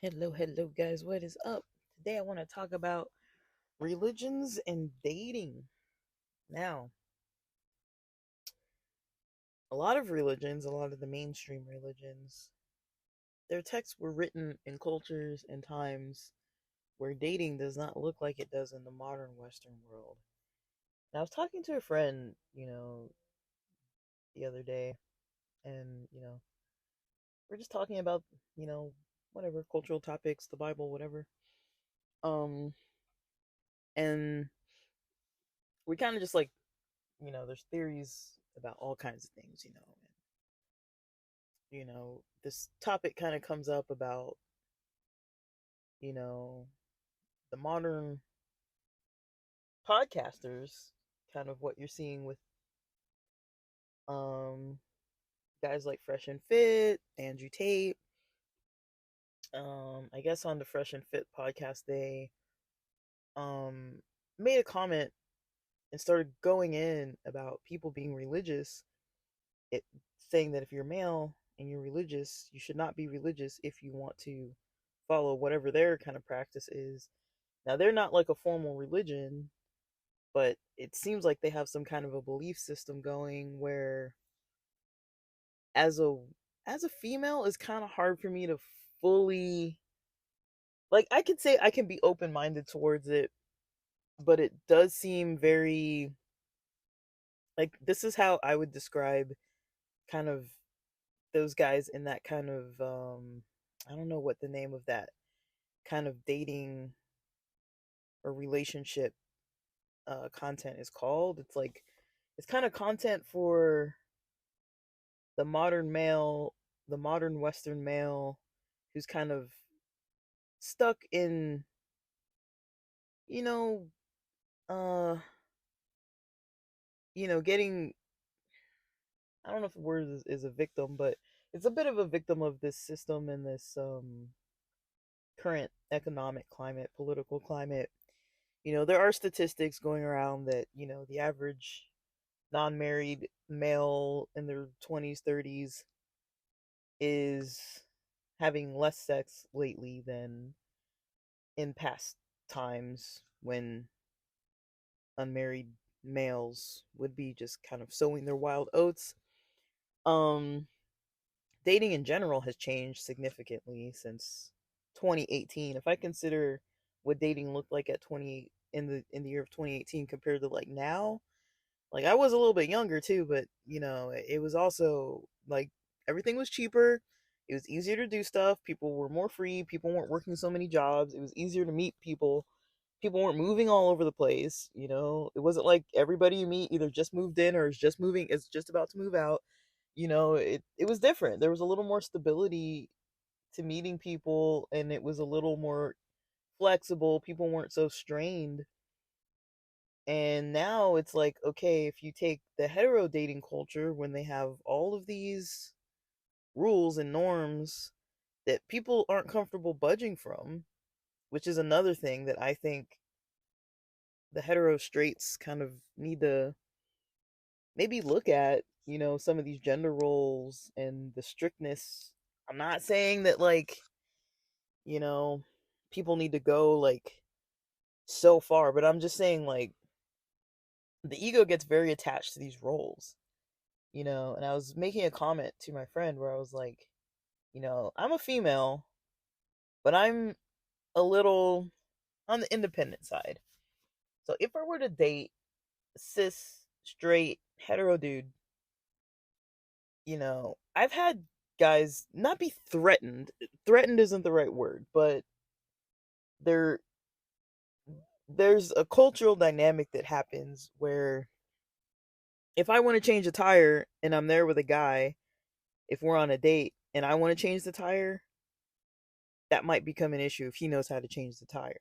Hello, guys. What is up? Today I want to talk about religions and dating. Now, a lot of religions, a lot of the mainstream religions, their texts were written in cultures and times where dating does not look like it does in the modern Western world. And I was talking to a friend, the other day, and, we're just talking about, you know, whatever, cultural topics, the Bible, whatever. Um, and we kind of just like, there's theories about all kinds of things, this topic kind of comes up about, you know, the modern podcasters, kind of what you're seeing with um guys like Fresh and Fit, Andrew Tate. I guess on the Fresh and Fit podcast they um made a comment and started going in about people being religious, it saying that if you're male and you're religious, you should not be religious if you want to follow whatever their kind of practice is. Now they're not like a formal religion, but it seems like they have some kind of a belief system going where as a as a female it's kind of hard for me to fully, like, I could say I can be open-minded towards it, but it does seem very, like, this is how I would describe kind of those guys in that kind of I don't know what the name of that kind of dating or relationship content is called. It's like it's kind of content for the modern male, the modern Western male who's kind of stuck in, you know, uh, getting, I don't know if the word is a victim, but it's a bit of a victim of this system and this current economic climate, political climate. There are statistics going around that, the average non married male in their 20s, 30s is having less sex lately than in past times when unmarried males would be just kind of sowing their wild oats. Um, Dating in general has changed significantly since 2018. If I consider what dating looked like at 20 in the year of 2018 compared to like now, like I was a little bit younger too, but it was also like everything was cheaper. It was easier to do stuff. People were more free. People weren't working so many jobs. It was easier to meet people. People weren't moving all over the place. It wasn't like everybody you meet either just moved in or is just about to move out. It was different. There was a little more stability to meeting people, and it was a little more flexible. People weren't so strained. And now it's like, okay, if you take the hetero dating culture when they have all of these rules and norms that people aren't comfortable budging from, which is another thing that I think the hetero straights kind of need to maybe look at, some of these gender roles and the strictness. I'm not saying that, like, you know, people need to go like so far, but I'm just saying, like, the ego gets very attached to these roles, and I was making a comment to my friend where I was like, I'm a female, but I'm a little on the independent side. So if I were to date a cis, straight, hetero dude, I've had guys not be threatened. Threatened isn't the right word, but there there's a cultural dynamic that happens where if I want to change a tire and I'm there with a guy, if we're on a date and I want to change the tire, that might become an issue if he knows how to change the tire.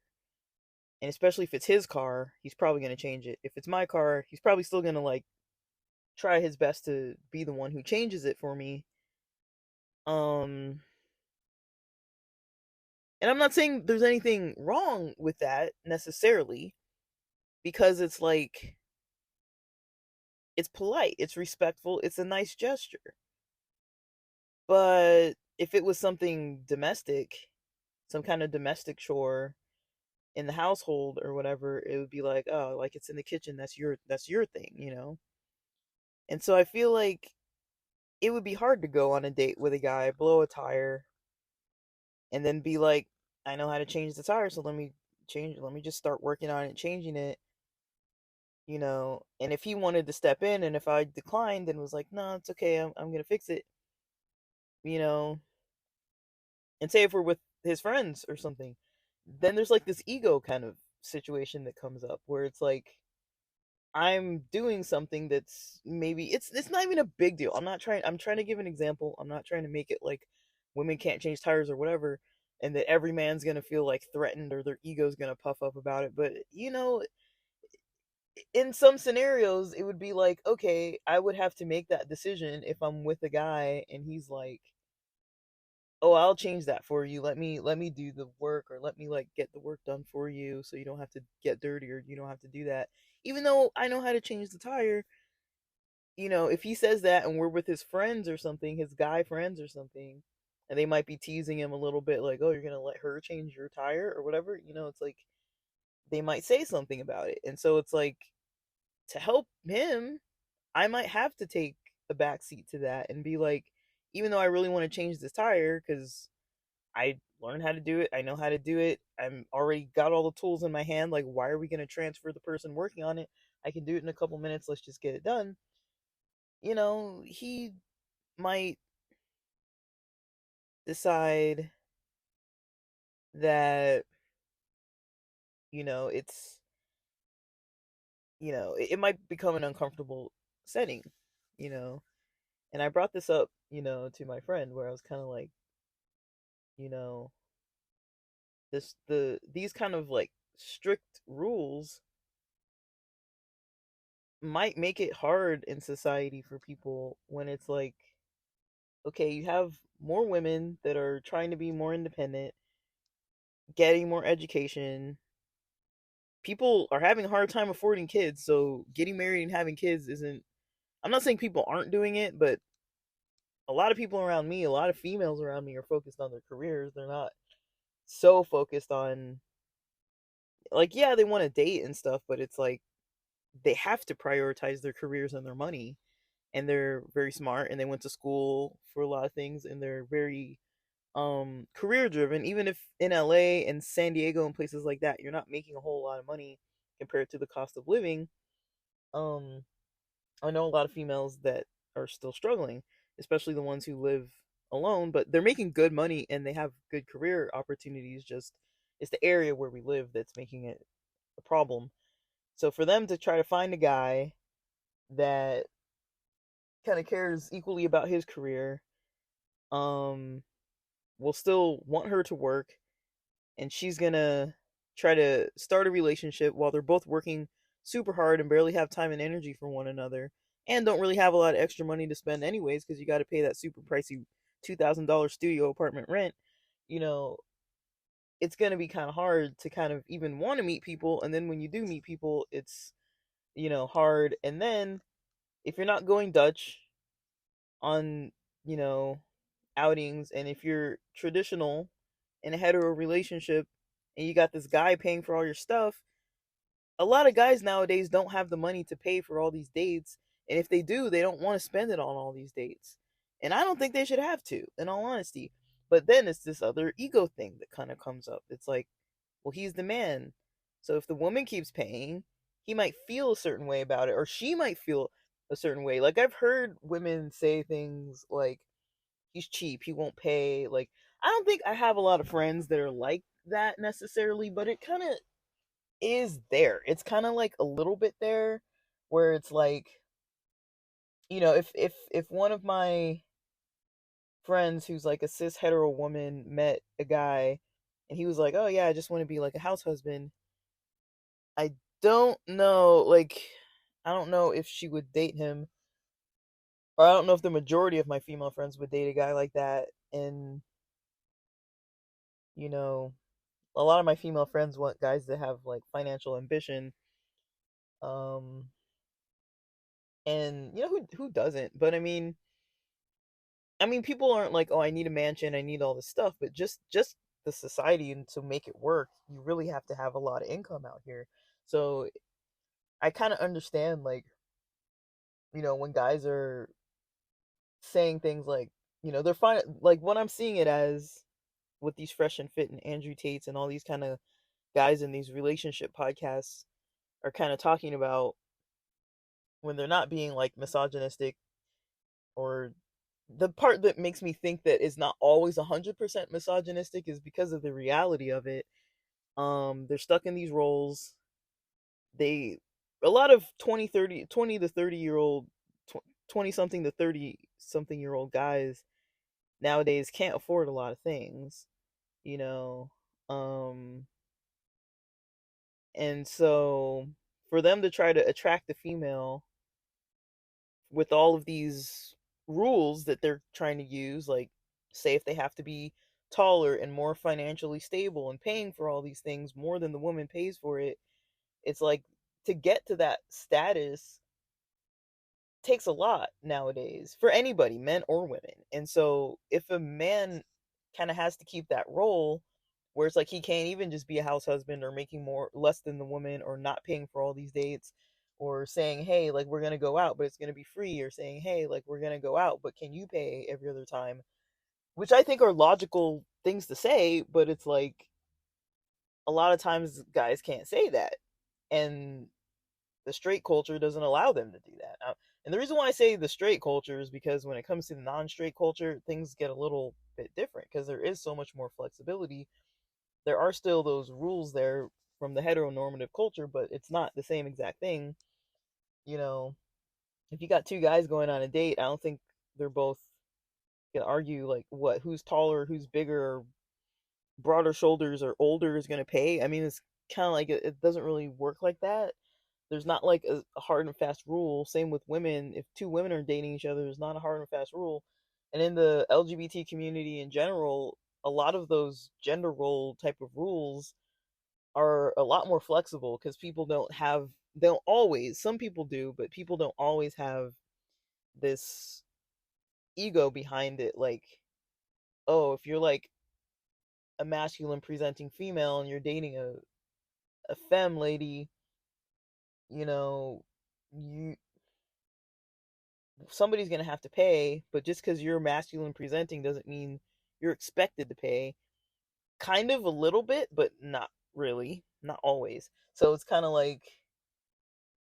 And especially if it's his car, he's probably going to change it. If it's my car, he's probably still going to like try his best to be the one who changes it for me. Um and I'm not saying there's anything wrong with that necessarily, because it's like it's polite, it's respectful, it's a nice gesture. But if it was something domestic, some kind of domestic chore in the household or whatever, it would be like, oh, like it's in the kitchen, that's your thing, you know? And so I feel like it would be hard to go on a date with a guy, blow a tire, and then be like, I know how to change the tire, so let me just start working on it, changing it, you know. And if he wanted to step in and if I declined and was like, no, it's okay, I'm gonna fix it, you know, and say if we're with his friends or something, then there's like this ego kind of situation that comes up where it's like I'm doing something that's maybe it's not even a big deal. I'm trying to give an example. I'm not trying to make it like women can't change tires or whatever and that every man's going to feel like threatened or their ego's going to puff up about it. But you know, in some scenarios it would be like, okay, I would have to make that decision if I'm with a guy and he's like, "Oh, I'll change that for you. Let me do the work or let me like get the work done for you so you don't have to get dirty or you don't have to do that." Even though I know how to change the tire, you know, if he says that and we're with his friends or something, his guy friends or something, and they might be teasing him a little bit like, "Oh, you're going to let her change your tire or whatever." You know, it's like they might say something about it. And so it's like to help him, I might have to take a back seat to that and be like, even though I really want to change this tire cuz I learned how to do it. I know how to do it. I'm already got all the tools in my hand. Like, why are we going to transfer the person working on it? I can do it in a couple minutes. Let's just get it done. You know, he might decide that, you know, it might become an uncomfortable setting, you know. And I brought this up, you know, to my friend where I was kind of like, you know, these kind of like strict rules might make it hard in society for people when it's like, okay, you have more women that are trying to be more independent, getting more education. People are having a hard time affording kids, so getting married and having kids isn't. I'm not saying people aren't doing it, but a lot of people around me, a lot of females around me are focused on their careers. They're not so focused on, like, yeah, they want to date and stuff, but it's like they have to prioritize their careers and their money, and they're very smart and they went to school for a lot of things and they're very career driven. Even if in LA and San Diego and places like that you're not making a whole lot of money compared to the cost of living, um I know a lot of females that are still struggling, especially the ones who live alone, but they're making good money and they have good career opportunities. Just it's the area where we live that's making it a problem. So for them to try to find a guy that kind of cares equally about his career, um will still want her to work, and she's gonna try to start a relationship while they're both working super hard and barely have time and energy for one another, and don't really have a lot of extra money to spend anyways because you got to pay that super pricey $2,000 studio apartment rent. You know, it's gonna be kind of hard to kind of even want to meet people, and then when you do meet people, it's, you know, hard. And then if you're not going Dutch on, you know, outings, and if you're traditional in a hetero relationship and you got this guy paying for all your stuff, a lot of guys nowadays don't have the money to pay for all these dates. And if they do, they don't want to spend it on all these dates. And I don't think they should have to, in all honesty. But then it's this other ego thing that kind of comes up. It's like, well, he's the man. So if the woman keeps paying, he might feel a certain way about it, or she might feel a certain way. Like, I've heard women say things like, he's cheap, he won't pay. Like, I don't think I have a lot of friends that are like that necessarily, but it kind of is there. It's kind of like a little bit there where it's like, you know, if one of my friends who's like a cis hetero woman met a guy and he was like, "Oh yeah, I just want to be like a house husband." I don't know, like, I don't know if she would date him, or I don't know if the majority of my female friends would date a guy like that. And, you know, a lot of my female friends want guys that have like financial ambition. Um And you know who doesn't? But I mean, people aren't like, oh, I need a mansion, I need all this stuff, but just the society and to make it work, you really have to have a lot of income out here. So I kind of understand, like, when guys are saying things like, they're fine. Like what I'm seeing it as with these Fresh and Fit and Andrew Tates and all these kind of guys in these relationship podcasts are kind of talking about when they're not being like misogynistic, or the part that makes me think that is not always 100% misogynistic is because of the reality of it. They're stuck in these roles. They A lot of 20 to 30 year old 20 something to 30 something year old guys nowadays can't afford a lot of things, you know. Um and so for them to try to attract a female with all of these rules that they're trying to use, like, say if they have to be taller and more financially stable and paying for all these things more than the woman pays for it, it's like to get to that status takes a lot nowadays for anybody, men or women. And so if a man kind of has to keep that role where it's like he can't even just be a house husband or making more less than the woman or not paying for all these dates or saying, hey, like, we're going to go out but it's going to be free, or saying, hey, like, we're going to go out but can you pay every other time, which I think are logical things to say, but it's like a lot of times guys can't say that, and the straight culture doesn't allow them to do that. And the reason why I say the straight culture is because when it comes to the non-straight culture, things get a little bit different because there is so much more flexibility. There are still those rules there from the heteronormative culture, but it's not the same exact thing. You know, if you got two guys going on a date, I don't think they're both gonna argue like what who's taller, who's bigger, or broader shoulders, or older is gonna pay. I mean, it's kind of like it doesn't really work like that. There's not like a hard and fast rule. Same with women. If two women are dating each other, there's not a hard and fast rule. And in the LGBT community in general, a lot of those gender role type of rules are a lot more flexible because people don't always, some people do, but people don't always have this ego behind it. Like, oh, if you're like a masculine presenting female and you're dating a femme lady, you know, you somebody's going to have to pay, but just because you're masculine presenting doesn't mean you're expected to pay. Kind of a little bit, but not really, not always. So it's kind of like,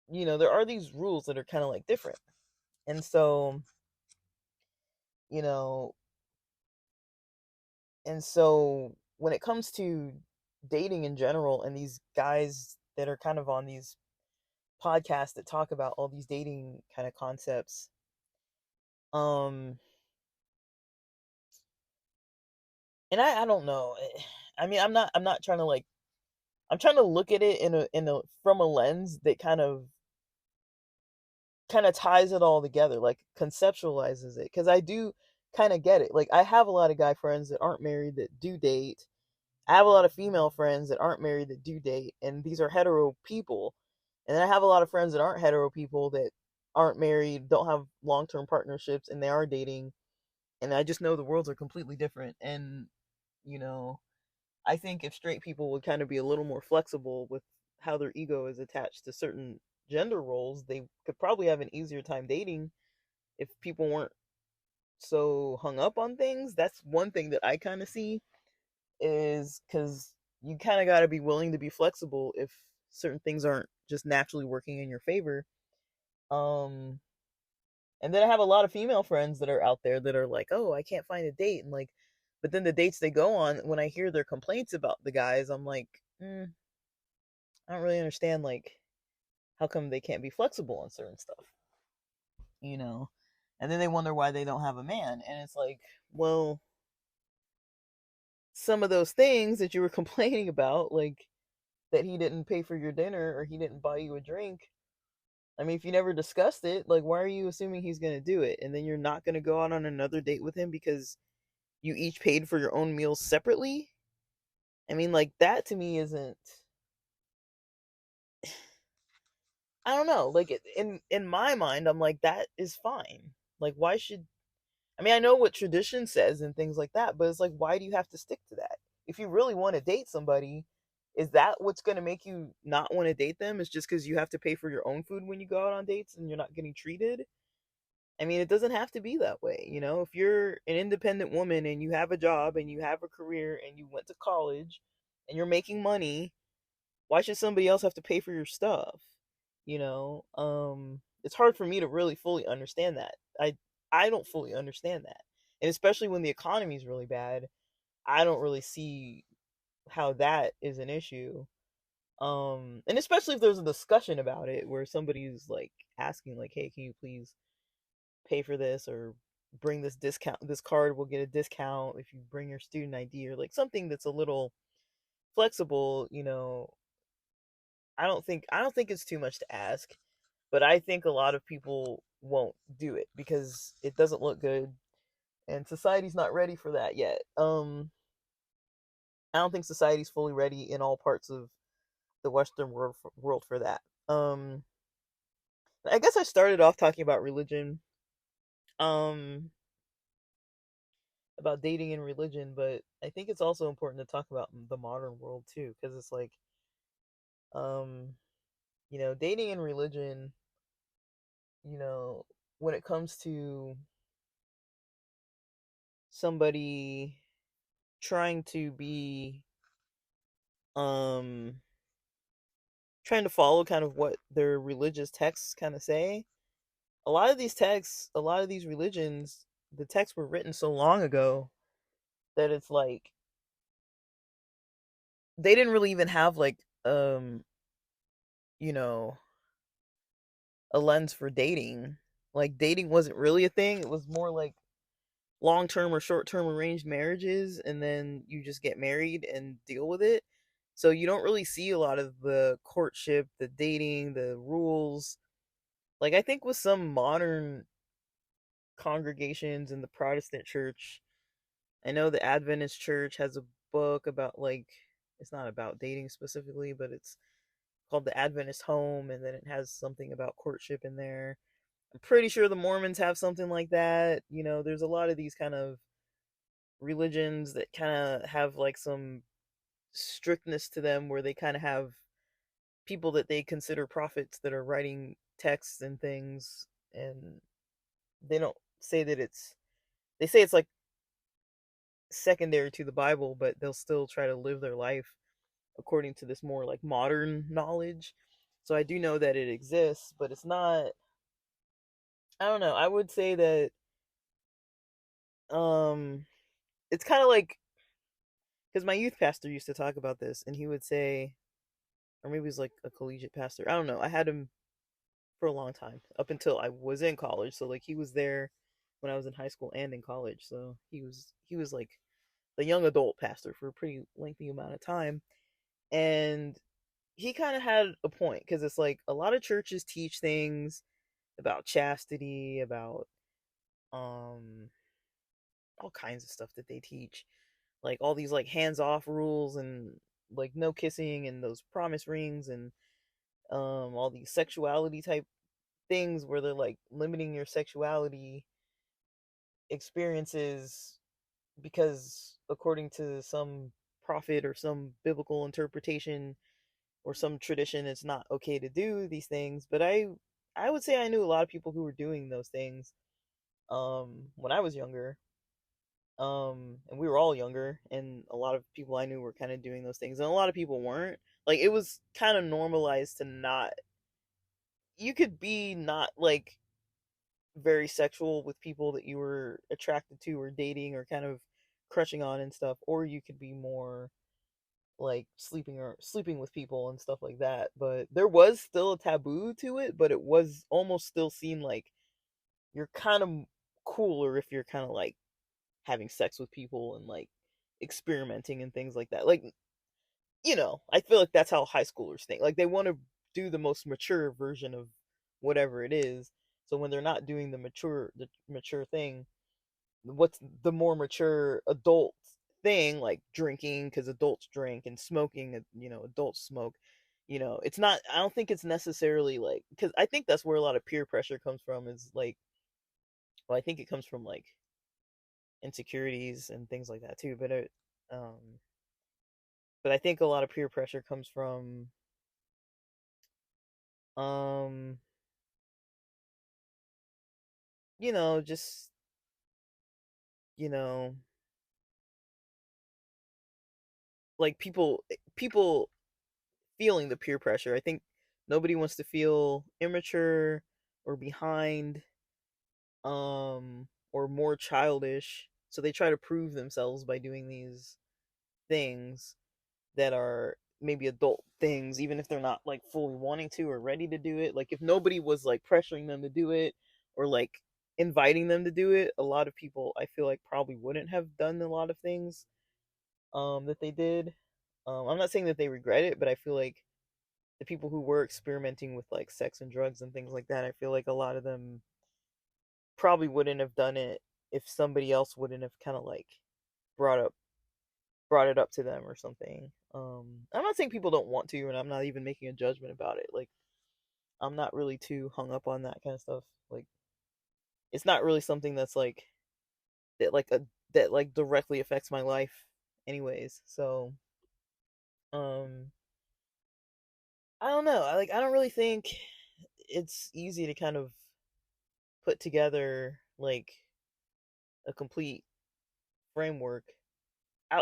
there are these rules that are kind of like different. And so, you know, and so when it comes to dating in general and these guys that are kind of on these podcasts that talk about all these dating kind of concepts, um and I don't know. I mean, I'm not trying to like, I'm trying to look at it in a from a lens that kind of ties it all together, like conceptualizes it, because I do kind of get it. Like, I have a lot of guy friends that aren't married that do date. I have a lot of female friends that aren't married that do date, and these are hetero people. And then I have a lot of friends that aren't hetero people that aren't married, don't have long-term partnerships, and they are dating. And I just know the worlds are completely different. And you know, I think if straight people would kind of be a little more flexible with how their ego is attached to certain gender roles, they could probably have an easier time dating if people weren't so hung up on things. That's one thing that I kind of see, is because you kind of got to be willing to be flexible if certain things aren't just naturally working in your favor. Um, and then I have a lot of female friends that are out there that are like, oh, I can't find a date. And like, but then the dates they go on, when I hear their complaints about the guys, I'm like, I don't really understand, like, how come they can't be flexible on certain stuff, you know? And then they wonder why they don't have a man. And it's like, well, some of those things that you were complaining about, like that he didn't pay for your dinner or he didn't buy you a drink. I mean, if you never discussed it, like, why are you assuming he's going to do it? And then you're not going to go out on another date with him because you each paid for your own meals separately? I mean, like, that to me isn't. I don't know. Like in my mind, I'm like that is fine. Like why should I mean I know what tradition says and things like that, but it's like why do you have to stick to that? If you really want to date somebody, is that what's going to make you not want to date them? Is just because you have to pay for your own food when you go out on dates and you're not getting treated? I mean, it doesn't have to be that way, you know? If you're an independent woman and you have a job and you have a career and you went to college and you're making money, why should somebody else have to pay for your stuff? You know? It's hard for me to really fully understand that. I don't fully understand that. And especially when the economy is really bad, I don't really see how that is an issue. And especially if there's a discussion about it where somebody's like asking like, "Hey, can you please pay for this or bring this discount, this card will get a discount if you bring your student ID," or like something that's a little flexible, you know. I don't think it's too much to ask, but I think a lot of people won't do it because it doesn't look good and society's not ready for that yet. I don't think society's fully ready in all parts of the western world for that. I guess I started off talking about religion. Um about dating and religion, but I think it's also important to talk about the modern world too, because it's like, um, dating and religion, you know, when it comes to somebody trying to be, um, trying to follow kind of what their religious texts kind of say, a lot of these texts, a lot of these religions, the texts were written so long ago that it's like they didn't really even have like, you know, a lens for dating. Like dating wasn't really a thing. It was more like long-term or short-term arranged marriages and then you just get married and deal with it. So you don't really see a lot of the courtship, the dating, the rules. Like I think with some modern congregations in the Protestant church, I know the Adventist church has a book about like it's not about dating specifically, but it's called the Adventist Home and then it has something about courtship in there. I'm pretty sure the Mormons have something like that. You know, there's a lot of these kind of religions that kind of have like some strictness to them where they kind of have people that they consider prophets that are writing texts and things and they don't say that they say it's like secondary to the Bible, but they'll still try to live their life according to this more like modern knowledge. So I do know that it exists, but it's not I don't know. I would say that um it's kind of like because my youth pastor used to talk about this, and he would say, or maybe he was like a collegiate pastor. I don't know. I had him for a long time, up until I was in college. So like he was there when I was in high school and in college. So he was like the young adult pastor for a pretty lengthy amount of time, and he kind of had a point because it's like a lot of churches teach things about chastity, about um all kinds of stuff that they teach like all these like hands off rules and like no kissing and those promise rings and all these sexuality type things where they're like limiting your sexuality experiences because according to some prophet or some biblical interpretation or some tradition it's not okay to do these things, but I would say I knew a lot of people who were doing those things when I was younger. And we were all younger and a lot of people I knew were kind of doing those things and a lot of people weren't. Like it was kind of normalized to not you could be not like very sexual with people that you were attracted to or dating or kind of crushing on and stuff, or you could be more like sleeping with people and stuff like that. But there was still a taboo to it, but it was almost still seen like you're kind of cooler if you're kind of like having sex with people and like experimenting and things like that. Like, I feel like that's how high schoolers think. Like they want to do the most mature version of whatever it is. So when th're not doing the mature thing, what's the more mature adult thing like drinking because adults drink and smoking, adults smoke. it's not, I don't think it's necessarily like, because I think that's where a lot of peer pressure comes from, is like, well, I think it comes from like insecurities and things like that too, um but I think a lot of peer pressure comes from um just you know like people feeling the peer pressure. I think nobody wants to feel immature or behind, or more childish, so they try to prove themselves by doing these things that are maybe adult things, even if they're not like fully wanting to or ready to do it. Like if nobody was like pressuring them to do it, or like inviting them to do it, a lot of people, I feel like, probably wouldn't have done a lot of things that they did. I'm not saying that they regret it, but I feel like the people who were experimenting with like sex and drugs and things like that, I feel like a lot of them probably wouldn't have done it if somebody else wouldn't have kind of like brought up brought it up to them or something. I'm not saying people don't want to, and I'm not even making a judgment about it. Like, I'm not really too hung up on that kind of stuff. Like, it's not really something that's like that like a that like directly affects my life anyways. So, um I don't know. I don't really think it's easy to kind of put together like a complete framework.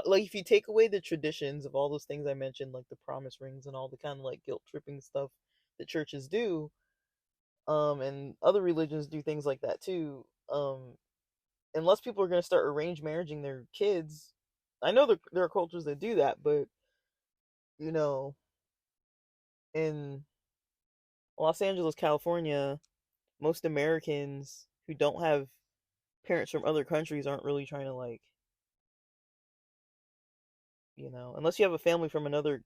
Like if you take away the traditions of all those things I mentioned, like the promise rings and all the kind of like guilt tripping stuff that churches do, and other religions do things like that too. Unless people are going to start arranged marrying their kids, I know there are cultures that do that, but you know, in Los Angeles, California, most Americans who don't have parents from other countries aren't really trying to like, unless you have a family from another,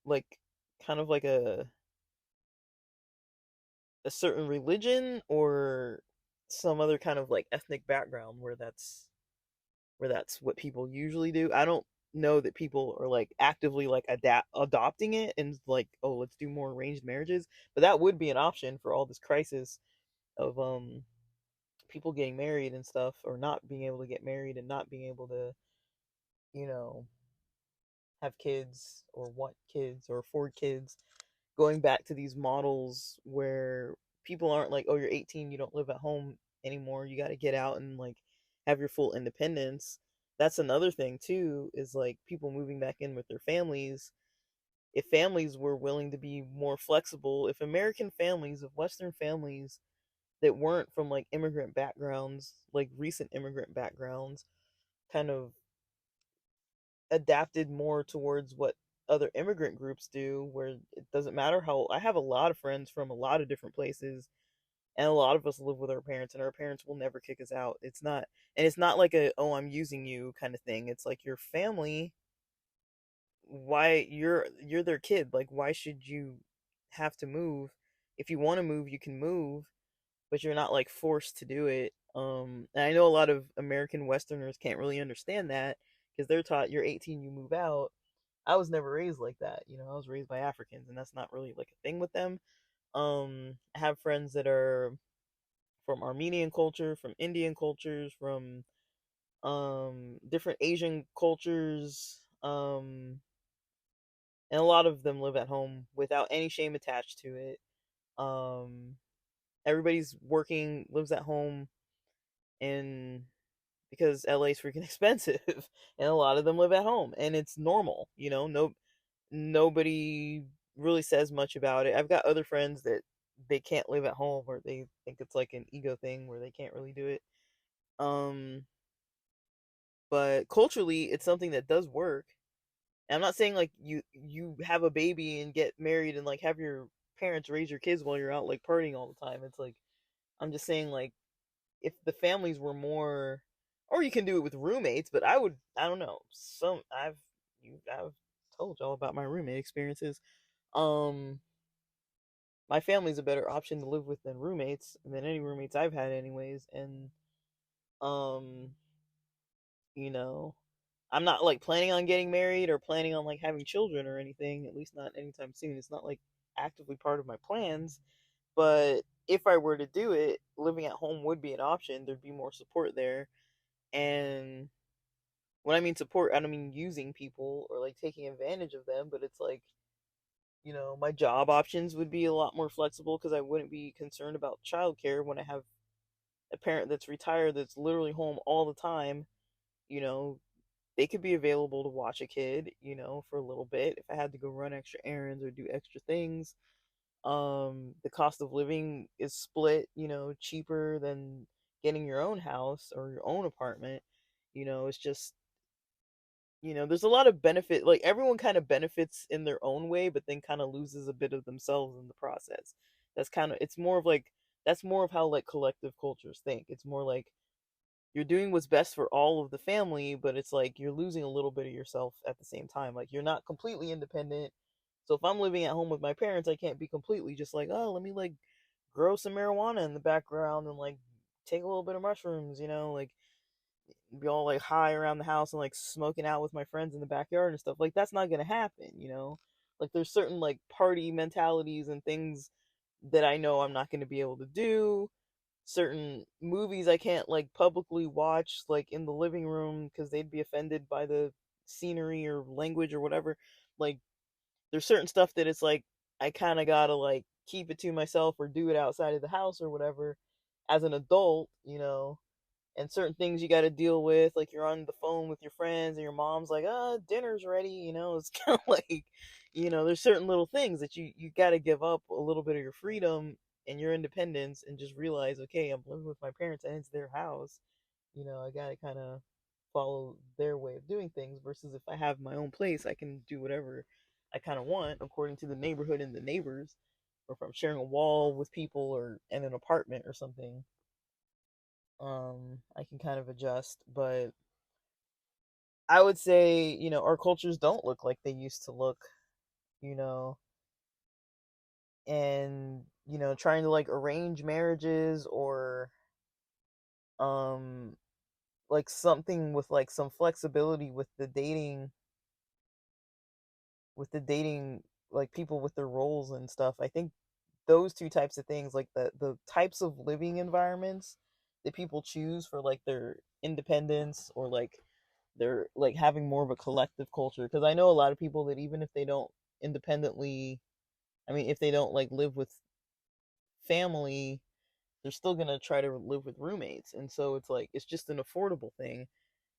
like, kind of like a certain religion or some other kind of like ethnic background where that's what people usually do. I don't know that people are like actively like adopting it and like, oh, let's do more arranged marriages, but that would be an option for all this crisis of people getting married and stuff, or not being able to get married and not being able to, you know, have kids or want kids or afford kids, going back to these models where people aren't like, oh, you're 18, you don't live at home anymore, you got to get out and like have your full independence. That's another thing too, is like people moving back in with their families. If families were willing to be more flexible, if American families, if Western families that weren't from like immigrant backgrounds, like recent immigrant backgrounds, kind of adapted more towards what other immigrant groups do, where it doesn't matter how, I have a lot of friends from a lot of different places, and a lot of us live with our parents, and our parents will never kick us out. It's not, and it's not like a, oh, I'm using you kind of thing. It's like your family. Why, you're their kid, like why should you have to move? If you want to move, you can move, but you're not like forced to do it. And I know a lot of American Westerners can't really understand that, because they're taught you're 18, you move out. I was never raised like that. I was raised by Africans, and that's not really like a thing with them. I have friends that are from Armenian culture, from Indian cultures, from different Asian cultures. And a lot of them live at home without any shame attached to it. Um, Everybody's working, lives at home, and because LA's freaking expensive, and a lot of them live at home, and it's normal. Nobody really says much about it. I've got other friends that they can't live at home, or they think it's like an ego thing where they can't really do it. Um, but culturally, it's something that does work. And I'm not saying like you have a baby and get married and like have your parents raise your kids while you're out like partying all the time. It's like, I'm just saying, like, if the families were more, or you can do it with roommates, but I don't know, I've told y'all about my roommate experiences. um my family's a better option to live with than roommates, than any roommates I've had anyways. And um you know I'm not like planning on getting married or planning on like having children or anything, at least not anytime soon. It's not like actively part of my plans, but if I were to do it, living at home would be an option. There'd be more support there. And when I mean support, I don't mean using people or like taking advantage of them, but it's like, my job options would be a lot more flexible because I wouldn't be concerned about childcare when I have a parent that's retired that's literally home all the time. You know, they could be available to watch a kid, for a little bit if I had to go run extra errands or do extra things. The cost of living is split, cheaper than getting your own house or your own apartment. It's just, there's a lot of benefit. Like everyone kind of benefits in their own way, but then kind of loses a bit of themselves in the process. It's more of like, that's more of how like collective cultures think. It's more like you're doing what's best for all of the family, but it's like you're losing a little bit of yourself at the same time. Like you're not completely independent. So if I'm living at home with my parents, I can't be completely just like, oh, let me like grow some marijuana in the background and like take a little bit of mushrooms, like be all like high around the house and like smoking out with my friends in the backyard and stuff. Like that's not gonna happen. Like there's certain like party mentalities and things that I know I'm not gonna be able to do. Certain movies I can't like publicly watch like in the living room because they'd be offended by the scenery or language or whatever. Like there's certain stuff that it's like I kind of gotta like keep it to myself or do it outside of the house or whatever as an adult. And certain things you got to deal with, like you're on the phone with your friends and your mom's like, dinner's ready. It's kind of like, there's certain little things that you got to give up a little bit of your freedom and your independence and just realize, okay, I'm living with my parents and it's their house. I got to kind of follow their way of doing things versus if I have my own place, I can do whatever I kind of want according to the neighborhood and the neighbors, or if I'm sharing a wall with people or in an apartment or something, I can kind of adjust. But I would say, our cultures don't look like they used to look, you know, and, trying to like arrange marriages or, um, like something with like some flexibility with the dating, like people with their roles and stuff. I think those two types of things, like the types of living environments that people choose for like their independence or like they're like having more of a collective culture, because I know a lot of people that even if they don't independently, I mean if they don't like live with family, they're still going to try to live with roommates, and so it's like it's just an affordable thing,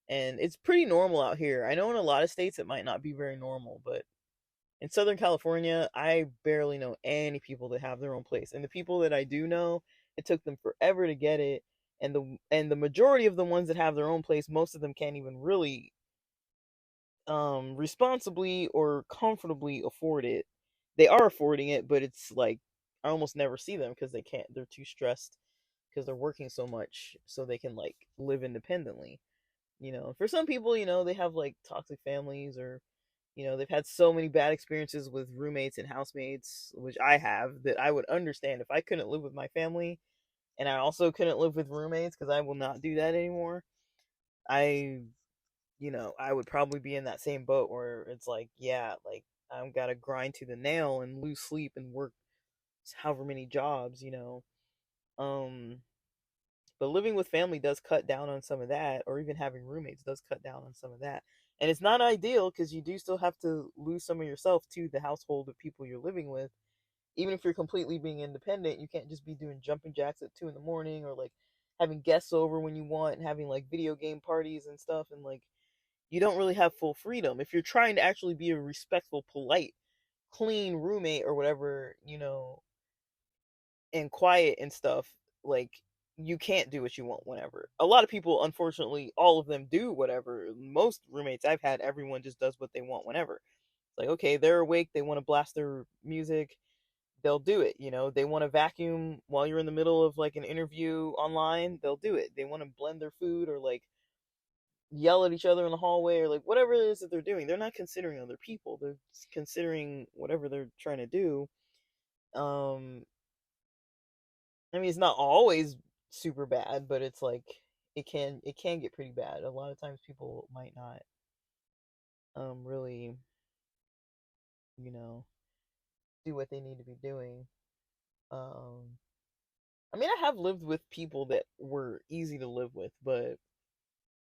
and it's pretty normal out here. I know in a lot of states it might not be very normal, but in Southern California, I barely know any people that have their own place. And the people that I do know, it took them forever to get it. And the majority of the ones that have their own place, most of them can't even really responsibly or comfortably afford it. They are affording it, but it's like I almost never see them because they can't. They're too stressed because they're working so much so they can like live independently. For some people, they have like toxic families, or they've had so many bad experiences with roommates and housemates, which I have, that I would understand if I couldn't live with my family and I also couldn't live with roommates, because I will not do that anymore. I, I would probably be in that same boat where it's like, yeah, like I've got to grind to the nail and lose sleep and work however many jobs. Um, but living with family does cut down on some of that, or even having roommates does cut down on some of that. And it's not ideal because you do still have to lose some of yourself to the household of people you're living with. Even if you're completely being independent, you can't just be doing jumping jacks at 2 in the morning, or like having guests over when you want and having like video game parties and stuff. And like, you don't really have full freedom. If you're trying to actually be a respectful, polite, clean roommate or whatever, and quiet and stuff, like you can't do what you want whenever. A lot of people, unfortunately, all of them do whatever. Most roommates I've had, everyone just does what they want whenever. It's like, okay, they're awake, they want to blast their music, they'll do it. They want to vacuum while you're in the middle of like an interview online, they'll do it. They want to blend their food or like yell at each other in the hallway or like whatever it is that they're doing. They're not considering other people. They're considering whatever they're trying to do. Um I mean, it's not always super bad, but it's like it can get pretty bad. A lot of times people might not. really, you know, do what they need to be doing. Um, I mean, I have lived with people that were easy to live with, but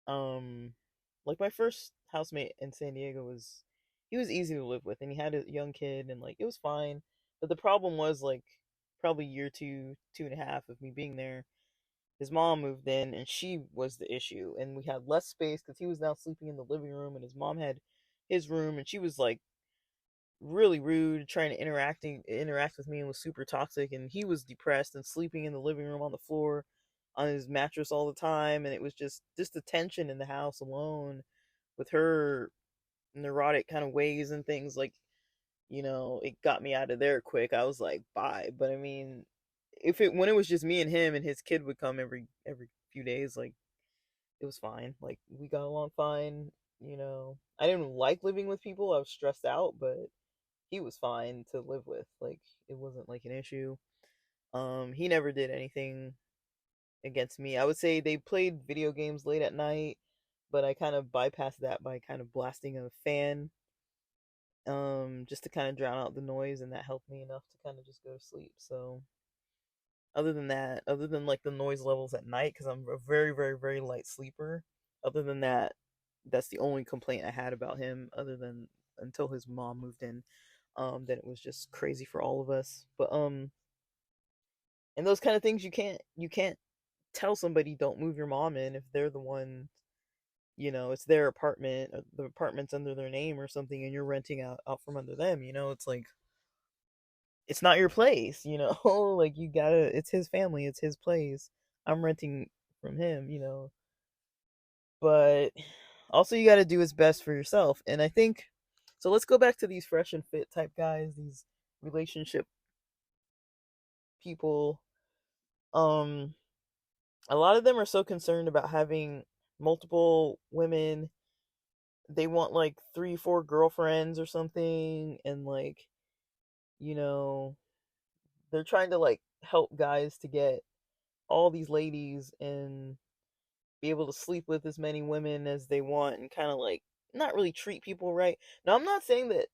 um, like my first housemate in San Diego was he was easy to live with, and he had a young kid, and like it was fine. But the problem was like probably year two, 2.5 of me being there. His mom moved in, and she was the issue, and we had less space because he was now sleeping in the living room, and his mom had his room, and she was like really rude, trying to interact with me, and was super toxic. And he was depressed and sleeping in the living room on the floor, on his mattress all the time, and it was just the tension in the house alone, with her neurotic kind of ways and things like it got me out of there quick. I was like, bye. But I mean, if it when it was just me and him, and his kid would come every few days, like it was fine. Like we got along fine. I didn't like living with people. I was stressed out, but he was fine to live with. Like it wasn't like an issue. He never did anything against me. I would say they played video games late at night, but I kind of bypassed that by kind of blasting a fan, just to kind of drown out the noise, and that helped me enough to kind of just go to sleep. So other than that, other than like the noise levels at night, because I'm a very, very, very light sleeper. Other than that, that's the only complaint I had about him. Other than until his mom moved in, then it was just crazy for all of us. But and those kind of things you can't tell somebody don't move your mom in if they're the one. It's their apartment, or the apartment's under their name or something, and you're renting out from under them. It's like it's not your place. Like you gotta, it's his family, it's his place. I'm renting from him. But also you gotta do what's best for yourself. And I think so. Let's go back to these fresh and fit type guys, these relationship people. Um, a lot of them are so concerned about having multiple women. They want like 3, 4 girlfriends or something, and like you know they're trying to like help guys to get all these ladies and be able to sleep with as many women as they want, and kind of like not really treat people right. Now, I'm not saying that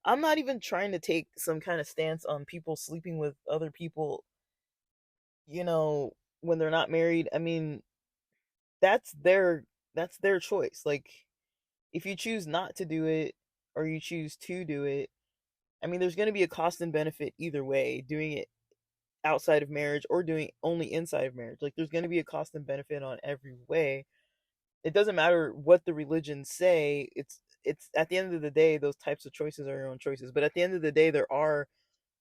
I'm not even trying to take some kind of stance on people sleeping with other people, you know, when they're not married. I mean, that's their that's their choice. Like if you choose not to do it or you choose to do it, I mean, there's going to be a cost and benefit either way, doing it outside of marriage or doing only inside of marriage. Like there's going to be a cost and benefit on every way. It doesn't matter what the religions say. It's at the end of the day, those types of choices are your own choices. But at the end of the day, there are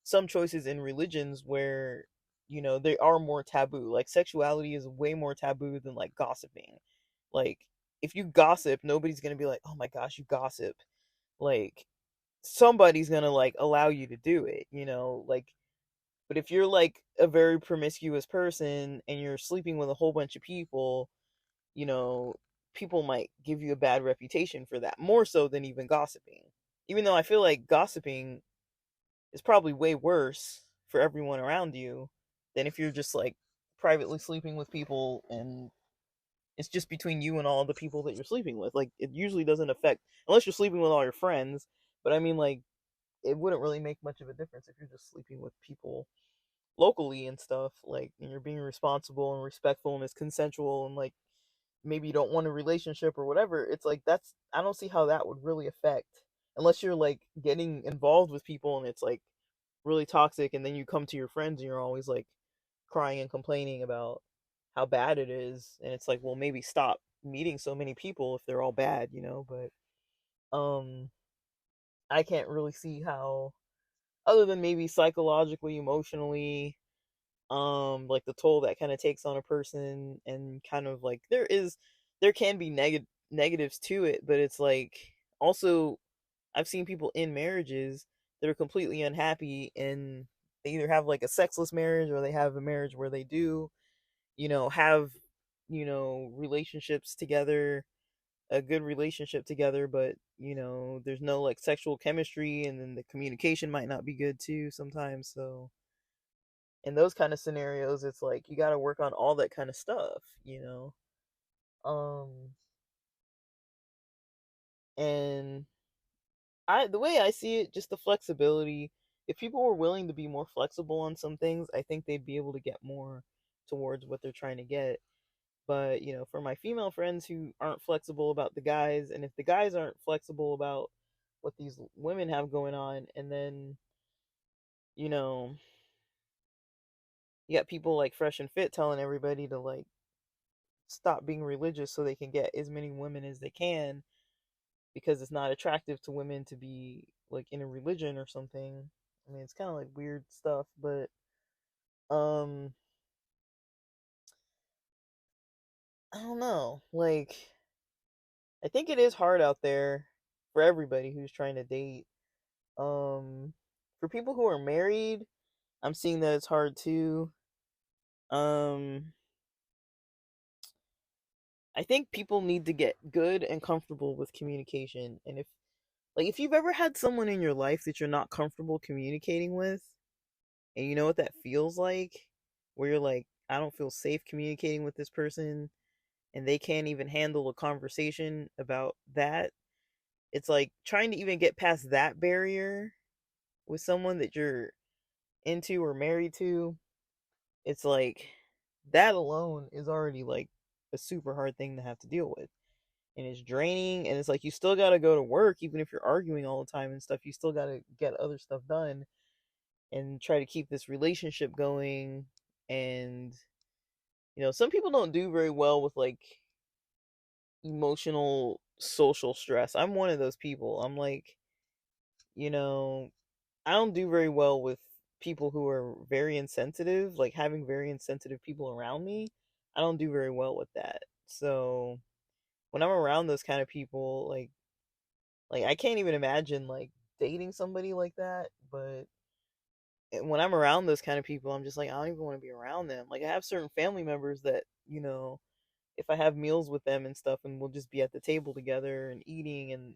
some choices in religions where they are more taboo. Like sexuality is way more taboo than like gossiping. Like if you gossip, nobody's gonna be like, oh my gosh, you gossip. Like somebody's gonna like allow you to do it. Like, but if you're like a very promiscuous person and you're sleeping with a whole bunch of people, you know, people might give you a bad reputation for that, more so than even gossiping. Even though I feel like gossiping is probably way worse for everyone around you than if you're just like privately sleeping with people, and it's just between you and all the people that you're sleeping with. Like it usually doesn't affect, unless you're sleeping with all your friends. But I mean, like it wouldn't really make much of a difference if you're just sleeping with people locally and stuff. Like, and you're being responsible and respectful and it's consensual, and like maybe you don't want a relationship or whatever. It's like that's I don't see how that would really affect, unless you're like getting involved with people and it's like really toxic, and then you come to your friends and you're always like crying and complaining about how bad it is, and it's like, well, maybe stop meeting so many people if they're all bad. But I can't really see how, other than maybe psychologically, emotionally, like the toll that kind of takes on a person, and kind of like there can be negatives to it, but it's like also I've seen people in marriages that are completely unhappy, and they either have like a sexless marriage or they have a marriage where they do have relationships together, a good relationship together, but there's no like sexual chemistry, and then the communication might not be good too sometimes. So in those kind of scenarios, it's like you got to work on all that kind of stuff. um And the way I see it, just the flexibility. If people were willing to be more flexible on some things, I think they'd be able to get more towards what they're trying to get. But, for my female friends who aren't flexible about the guys, and if the guys aren't flexible about what these women have going on, and then, you know, you got people like Fresh and Fit telling everybody to like stop being religious so they can get as many women as they can because it's not attractive to women to be like in a religion or something. I mean, it's kind of like weird stuff, but um I don't know. Like I think it is hard out there for everybody who's trying to date. For people who are married, I'm seeing that it's hard too. Um I think people need to get good and comfortable with communication. And if you've ever had someone in your life that you're not comfortable communicating with, and you know what that feels like, where you're like, I don't feel safe communicating with this person, and they can't even handle a conversation about that. It's like trying to even get past that barrier with someone that you're into or married to. It's like that alone is already like a super hard thing to have to deal with. And it's draining, and it's like you still got to go to work even if you're arguing all the time and stuff. You still got to get other stuff done and try to keep this relationship going. And some people don't do very well with like emotional social stress. I'm one of those people. I'm like, you know I don't do very well with people who are very insensitive, like having very insensitive people around me. I don't do very well with that. So when I'm around those kind of people, like I can't even imagine like dating somebody like that. But when I'm around those kind of people, I'm just like, I don't even want to be around them. Like I have certain family members that, if I have meals with them and stuff, and we'll just be at the table together and eating, and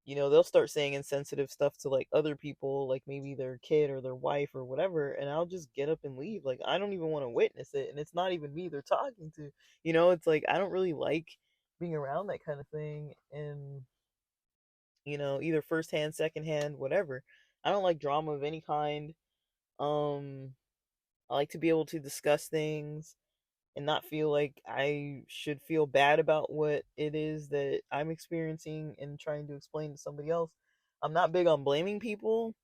they'll start saying insensitive stuff to like other people, like maybe their kid or their wife or whatever, and I'll just get up and leave. Like I don't even want to witness it, and it's not even me they're talking to. It's like I don't really like being around that kind of thing, and either firsthand, secondhand, whatever. I don't like drama of any kind. Um, I like to be able to discuss things and not feel like I should feel bad about what it is that I'm experiencing and trying to explain to somebody else. I'm not big on blaming people.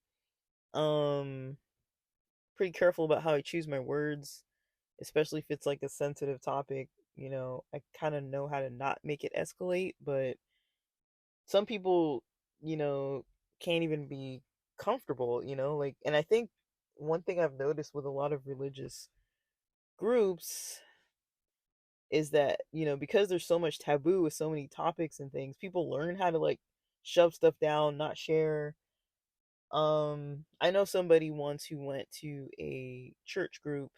Um, Pretty careful about how I choose my words, especially if it's like a sensitive topic. I kind of know how to not make it escalate, but some people, you know, can't even be comfortable, like, and I think one thing I've noticed with a lot of religious groups is that, because there's so much taboo with so many topics and things, people learn how to like shove stuff down, not share. I know somebody once who went to a church group,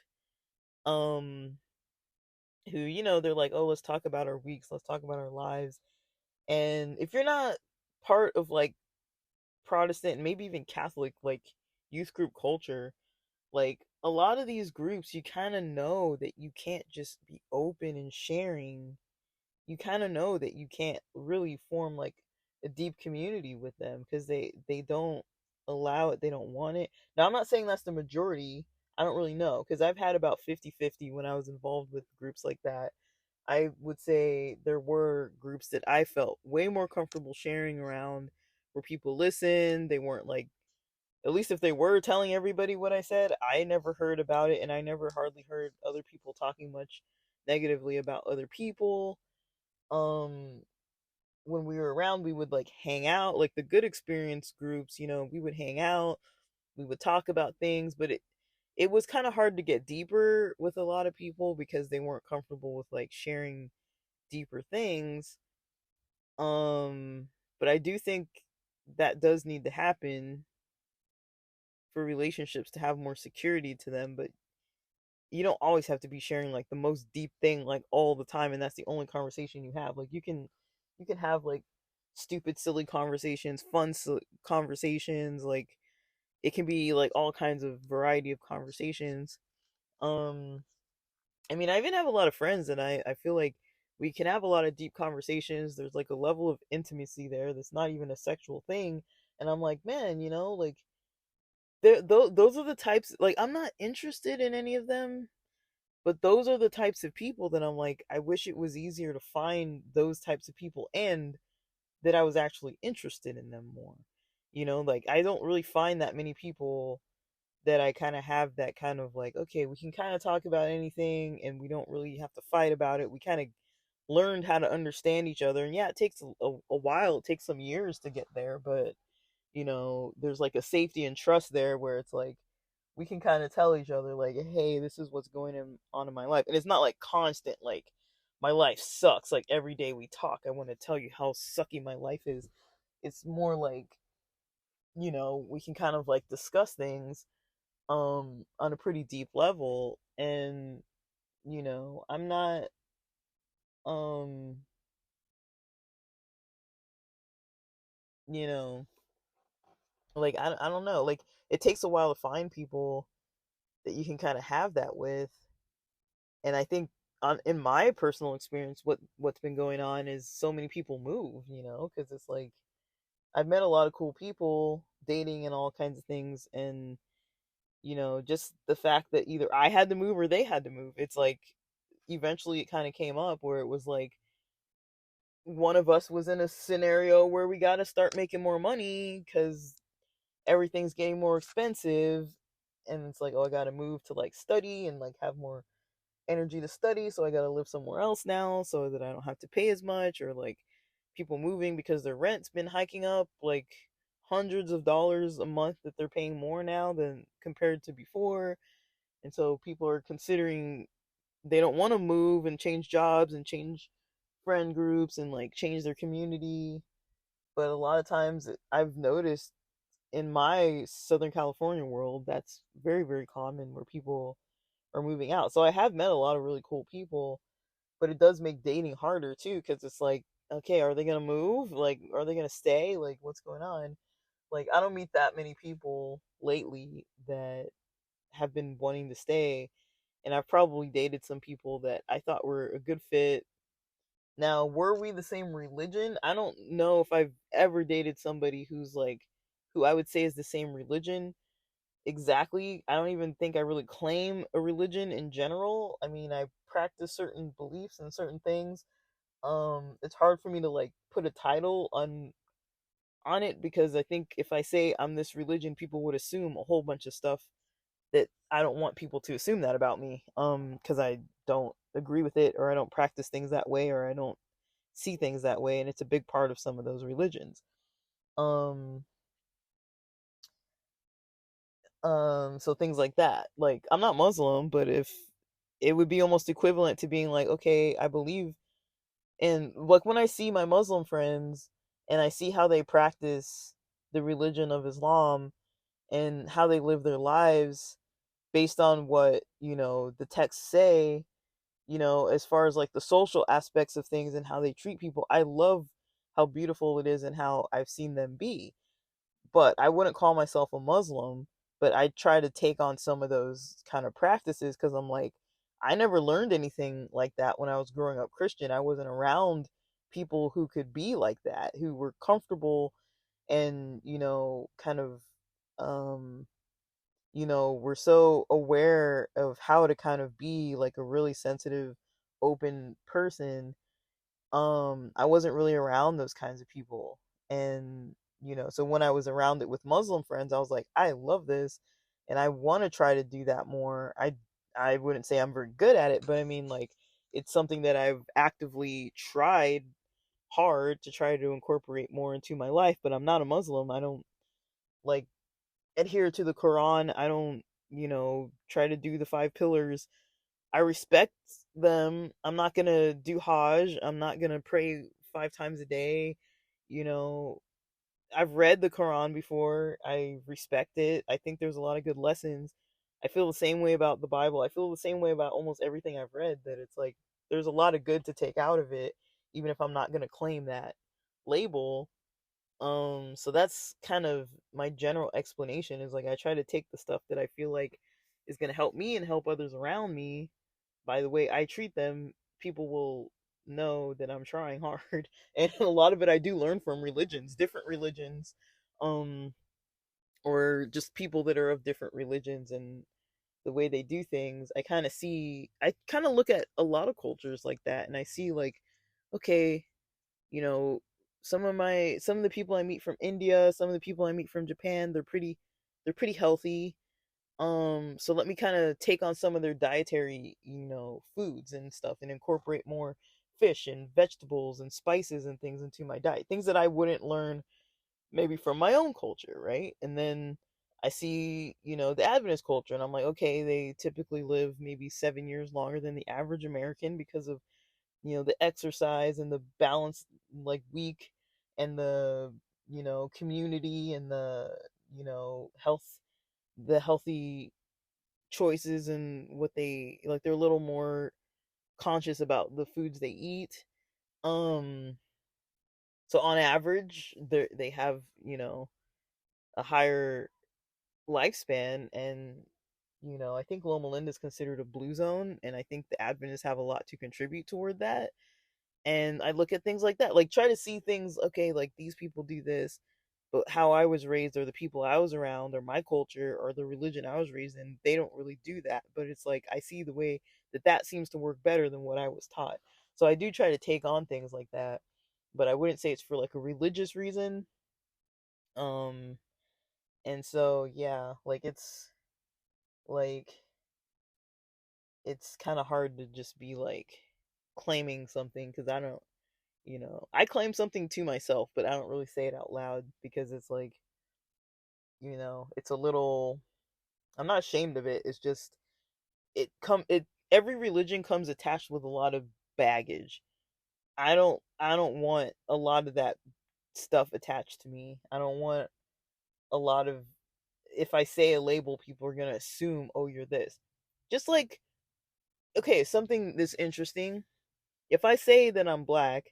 um, who, they're like, oh, let's talk about our weeks, let's talk about our lives. And if you're not part of like Protestant and maybe even Catholic like youth group culture, like a lot of these groups, you kind of know that you can't just be open and sharing. You kind of know that you can't really form like a deep community with them because they don't allow it, they don't want it. Now I'm not saying that's the majority. I don't really know because I've had about 50-50 when I was involved with groups like that. I would say there were groups that I felt way more comfortable sharing around, where people listened. They weren't like, at least if they were telling everybody what I said, I never heard about it, and I never hardly heard other people talking much negatively about other people. um when we were around, we would like hang out, like the good experience groups, we would hang out, we would talk about things, but it was kind of hard to get deeper with a lot of people because they weren't comfortable with like sharing deeper things. um but I do think that does need to happen for relationships to have more security to them. But you don't always have to be sharing like the most deep thing like all the time, and that's the only conversation you have. Like you can have like stupid silly conversations, fun conversations, like it can be like all kinds of variety of conversations. um I mean, I even have a lot of friends that I feel like we can have a lot of deep conversations. There's like a level of intimacy there that's not even a sexual thing. And I'm like, man, like those are the types, like, I'm not interested in any of them, but those are the types of people that I'm like, I wish it was easier to find those types of people, and that I was actually interested in them more. Like, I don't really find that many people that I kind of have that kind of like, okay, we can kind of talk about anything and we don't really have to fight about it. We kind of learned how to understand each other. And yeah, it takes a while, it takes some years to get there, but there's like a safety and trust there where it's like we can kind of tell each other like, hey, this is what's on in my life. And it's not like constant, like my life sucks. Like every day we talk, I want to tell you how sucky my life is. It's more like, we can kind of like discuss things on a pretty deep level. And I'm not um you know like, I don't know, like it takes a while to find people that you can kind of have that with. And I think in my personal experience, what's been going on is so many people move, because it's like I've met a lot of cool people dating and all kinds of things. And just the fact that either I had to move or they had to move, it's like eventually it kind of came up where it was like one of us was in a scenario where we got to start making more money because everything's getting more expensive. And it's like, oh, I got to move to like study and like have more energy to study, so I got to live somewhere else now so that I don't have to pay as much. Or like people moving because their rent's been hiking up like hundreds of dollars a month, that they're paying more now than compared to before. And so people are considering, they don't want to move and change jobs and change friend groups and like change their community. But a lot of times I've noticed in my Southern California world, that's very, very common where people are moving out. So I have met a lot of really cool people, but it does make dating harder too, because it's like, okay, are they gonna move? Like, are they gonna stay? Like, what's going on? Like, I don't meet that many people lately that have been wanting to stay. And I've probably dated some people that I thought were a good fit. Now, were we the same religion? I don't know if I've ever dated somebody who's like, who I would say is the same religion exactly. I don't even think I really claim a religion in general. I mean, I practice certain beliefs and certain things. It's hard for me to like put a title on it, because I think if I say I'm this religion, people would assume a whole bunch of stuff that I don't want people to assume that about me. Because I don't agree with it, or I don't practice things that way, or I don't see things that way, and it's a big part of some of those religions. Um, so things like that. Like, I'm not Muslim, but if it would be almost equivalent to being like, okay, I believe in, like, when I see my Muslim friends and I see how they practice the religion of Islam and how they live their lives based on what, the texts say, as far as like the social aspects of things and how they treat people, I love how beautiful it is and how I've seen them be. But I wouldn't call myself a Muslim, but I try to take on some of those kind of practices because I'm like, I never learned anything like that when I was growing up Christian. I wasn't around people who could be like that, who were comfortable and, kind of, um, were so aware of how to kind of be like a really sensitive, open person. I wasn't really around those kinds of people. And, so when I was around it with Muslim friends, I was like, I love this and I want to try to do that more. I wouldn't say I'm very good at it, but I mean, like, it's something that I've actively tried hard to try to incorporate more into my life. But I'm not a Muslim. I don't like adhere to the Quran. I don't, try to do the five pillars. I respect them. I'm not gonna do Hajj. I'm not gonna pray 5 times a day. You know, I've read the Quran before. I respect it. I think there's a lot of good lessons. I feel the same way about the Bible. I feel the same way about almost everything I've read, that it's like there's a lot of good to take out of it, even if I'm not gonna claim that label. So that's kind of my general explanation, is like I try to take the stuff that I feel like is gonna help me and help others around me by the way I treat them. People will know that I'm trying hard. And a lot of it I do learn from religions, different religions, um, or just people that are of different religions and the way they do things. I kind of look at a lot of cultures like that, and I see like, okay, you know, some of the people I meet from India, some of the people I meet from Japan, they're pretty healthy. So let me kind of take on some of their dietary, foods and stuff and incorporate more fish and vegetables and spices and things into my diet. Things that I wouldn't learn maybe from my own culture, right? And then I see, the Adventist culture, and I'm like, okay, they typically live maybe 7 years longer than the average American because of, the exercise and the balanced like week and the, community and the, the healthy choices and what they like. They're a little more conscious about the foods they eat. Um, so on average, they have, a higher lifespan, and I think Loma Linda is considered a blue zone, and I think the Adventists have a lot to contribute toward that. And I look at things like that, like try to see things, okay, like these people do this, but how I was raised or the people I was around or my culture or the religion I was raised in, they don't really do that. But it's like I see the way that that seems to work better than what I was taught. So I do try to take on things like that, but I wouldn't say it's for like a religious reason. Um and so yeah, like it's kind of hard to just be like claiming something because I don't, I claim something to myself, but I don't really say it out loud because it's like, it's a little, I'm not ashamed of it. It's just it every religion comes attached with a lot of baggage. I don't want a lot of that stuff attached to me. I don't want a lot of, if I say a label, people are going to assume, "Oh, you're this." Just like, okay, something that's interesting. If I say that I'm black,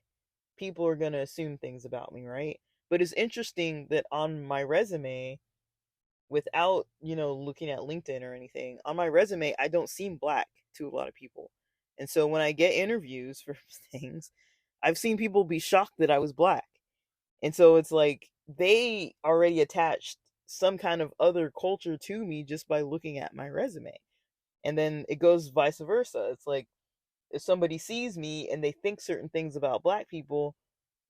people are going to assume things about me, right? But it's interesting that on my resume, without, looking at LinkedIn or anything, on my resume, I don't seem black to a lot of people. And so when I get interviews for things, I've seen people be shocked that I was black. And so it's like they already attached some kind of other culture to me just by looking at my resume. And then it goes vice versa. It's like if somebody sees me and they think certain things about black people,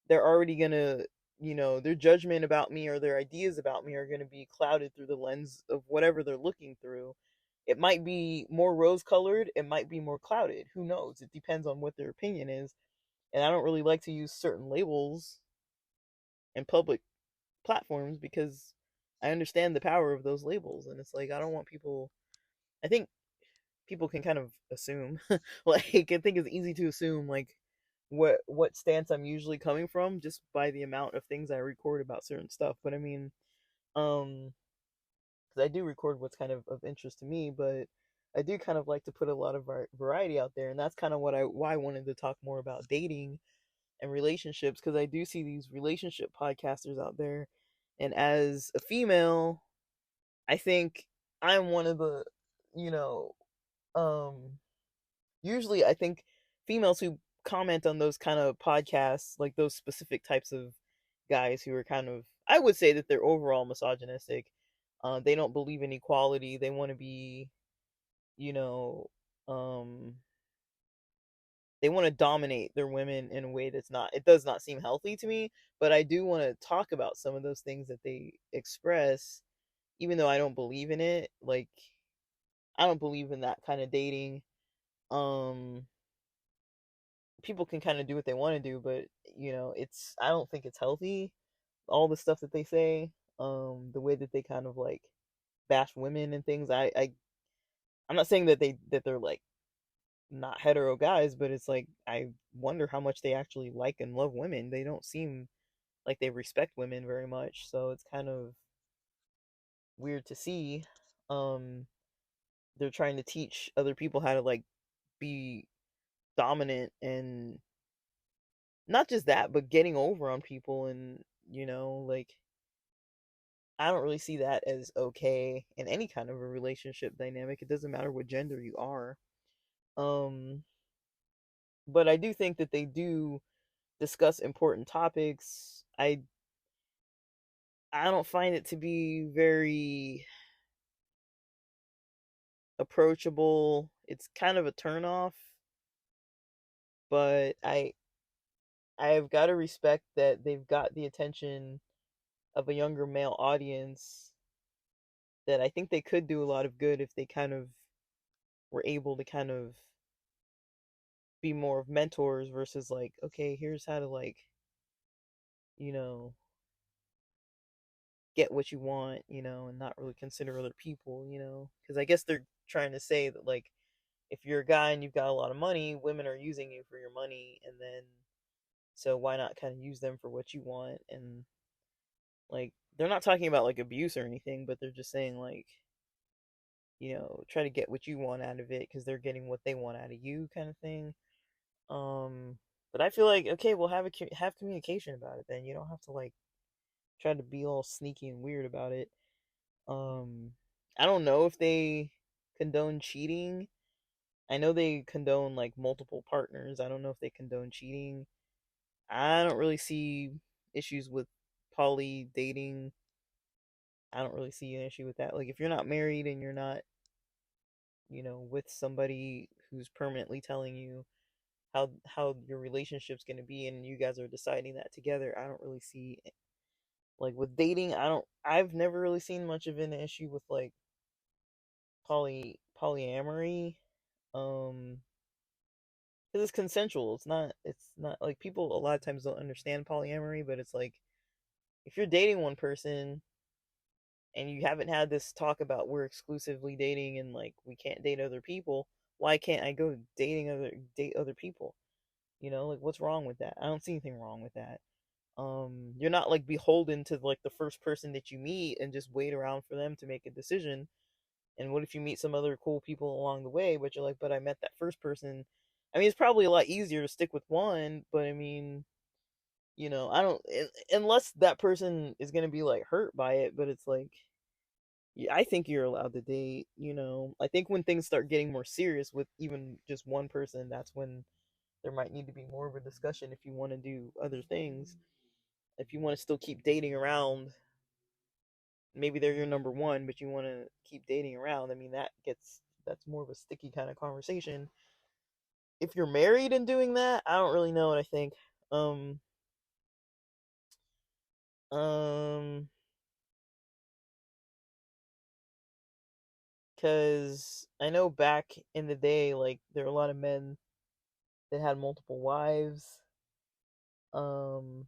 they're already gonna, their judgment about me or their ideas about me are gonna be clouded through the lens of whatever they're looking through. It might be more rose colored, it might be more clouded. Who knows? It depends on what their opinion is. And I don't really like to use certain labels in public platforms because I understand the power of those labels. And it's like, I don't want people, I think people can kind of assume, like, I think it's easy to assume, like, what stance I'm usually coming from just by the amount of things I record about certain stuff. But I mean, um, because I do record what's kind of interest to me, but I do kind of like to put a lot of variety out there, and that's kind of why I wanted to talk more about dating and relationships because I do see these relationship podcasters out there, and as a female, I think I'm one of the, you know, um, usually I think females who comment on those kind of podcasts, like those specific types of guys who are kind of, I would say that they're overall misogynistic. They don't believe in equality. They want to be, you know, um, they want to dominate their women in a way that's not, it does not seem healthy to me. But I do want to talk about some of those things that they express, even though I don't believe in it. Like, I don't believe in that kind of dating. Um, People can kind of do what they want to do, but it's, I don't think it's healthy. All the stuff that they say, the way that they kind of like bash women and things. I'm not saying that they're like not hetero guys, but it's like I wonder how much they actually like and love women. They don't seem like they respect women very much, so it's kind of weird to see. Um, they're trying to teach other people how to like be dominant and not just that, but getting over on people and, like I don't really see that as okay in any kind of a relationship dynamic. It doesn't matter what gender you are. Um but I do think that they do discuss important topics. I don't find it to be very approachable. It's kind of a turnoff, but I've got to respect that they've got the attention of a younger male audience, that I think they could do a lot of good if they kind of were able to kind of be more of mentors versus like, okay, here's how to like, you know, get what you want, and not really consider other people, because I guess they're trying to say that like if you're a guy and you've got a lot of money, women are using you for your money, and then so why not kind of use them for what you want? And like they're not talking about like abuse or anything, but they're just saying like, try to get what you want out of it because they're getting what they want out of you, kind of thing. But I feel like, okay, we'll have communication about it. Then you don't have to like try to be all sneaky and weird about it. Um, I don't know if they condone cheating. I know they condone like multiple partners. I don't know if they condone cheating. I don't really see issues with poly dating. I don't really see an issue with that. Like if you're not married and you're not, with somebody who's permanently telling you how your relationship's going to be and you guys are deciding that together, I don't really see like with dating, I've never really seen much of an issue with like polyamory. Um because it's consensual. It's not like people a lot of times don't understand polyamory, but it's like if you're dating one person and you haven't had this talk about we're exclusively dating and like we can't date other people, why can't I go date other people? Like what's wrong with that? I don't see anything wrong with that. You're not like beholden to like the first person that you meet and just wait around for them to make a decision. And what if you meet some other cool people along the way, but you're like, but I met that first person. I mean, it's probably a lot easier to stick with one, but I mean, I don't unless that person is going to be like hurt by it, but it's like yeah, I think you're allowed to date. I think when things start getting more serious with even just one person, that's when there might need to be more of a discussion if you want to do other things. If you want to still keep dating around, maybe they're your number one, but you want to keep dating around. I mean, that's more of a sticky kind of conversation. If you're married and doing that, I don't really know what I think. Um, um, because I know back in the day, like there were a lot of men that had multiple wives. Um,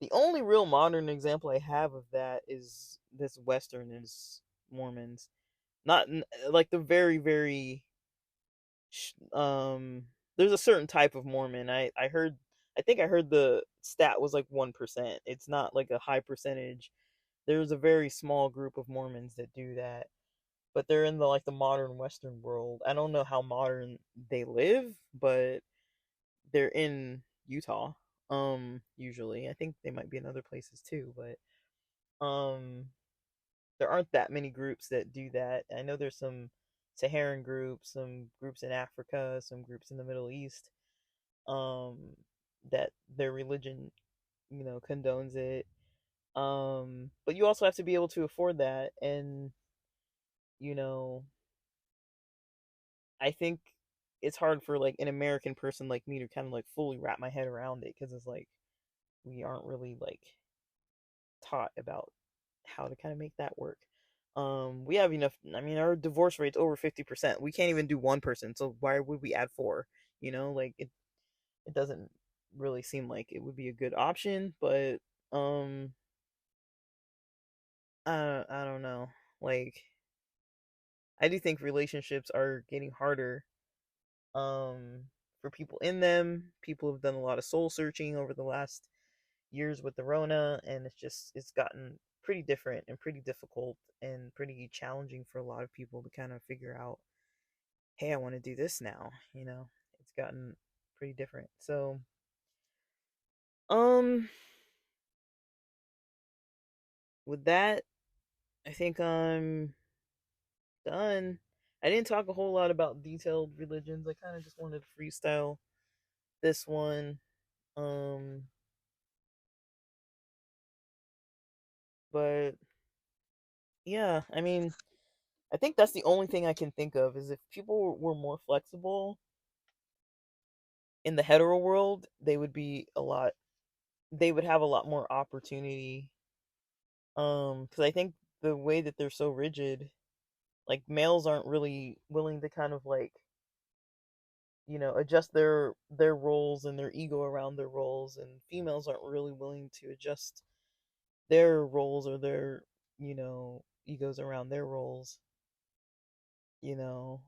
the only real modern example I have of that is this Western is Mormons. Not like the very very there's a certain type of Mormon. I think I heard the stat was like 1%. It's not like a high percentage. There's a very small group of Mormons that do that, but they're in the modern Western world. I don't know how modern they live, but they're in Utah. Usually. I think they might be in other places too, but there aren't that many groups that do that. I know there's some Saharan groups, some groups in Africa, some groups in the Middle East, um, that their religion, condones it. But you also have to be able to afford that, and you know, I think it's hard for like an American person like me to kind of like fully wrap my head around it because it's like we aren't really like taught about how to kind of make that work. We have enough. I mean, our divorce rate's over 50%. We can't even do one person, so why would we add four? Like it doesn't really seem like it would be a good option. But um, I don't know. Like I do think relationships are getting harder. Um, for people in them, people have done a lot of soul searching over the last years with the Rona, and it's gotten pretty different and pretty difficult and pretty challenging for a lot of people to kind of figure out, hey, I want to do this now. It's gotten pretty different. So, um, with that, I think I'm done. I didn't talk a whole lot about detailed religions. I kind of just wanted to freestyle. this one. Um, but yeah, I mean, I think that's the only thing I can think of is if people were more flexible in the hetero world, they would have a lot more opportunity. Because I think the way that they're so rigid, like males aren't really willing to kind of like, adjust their roles and their ego around their roles, and females aren't really willing to adjust their roles or their, egos around their roles, you know.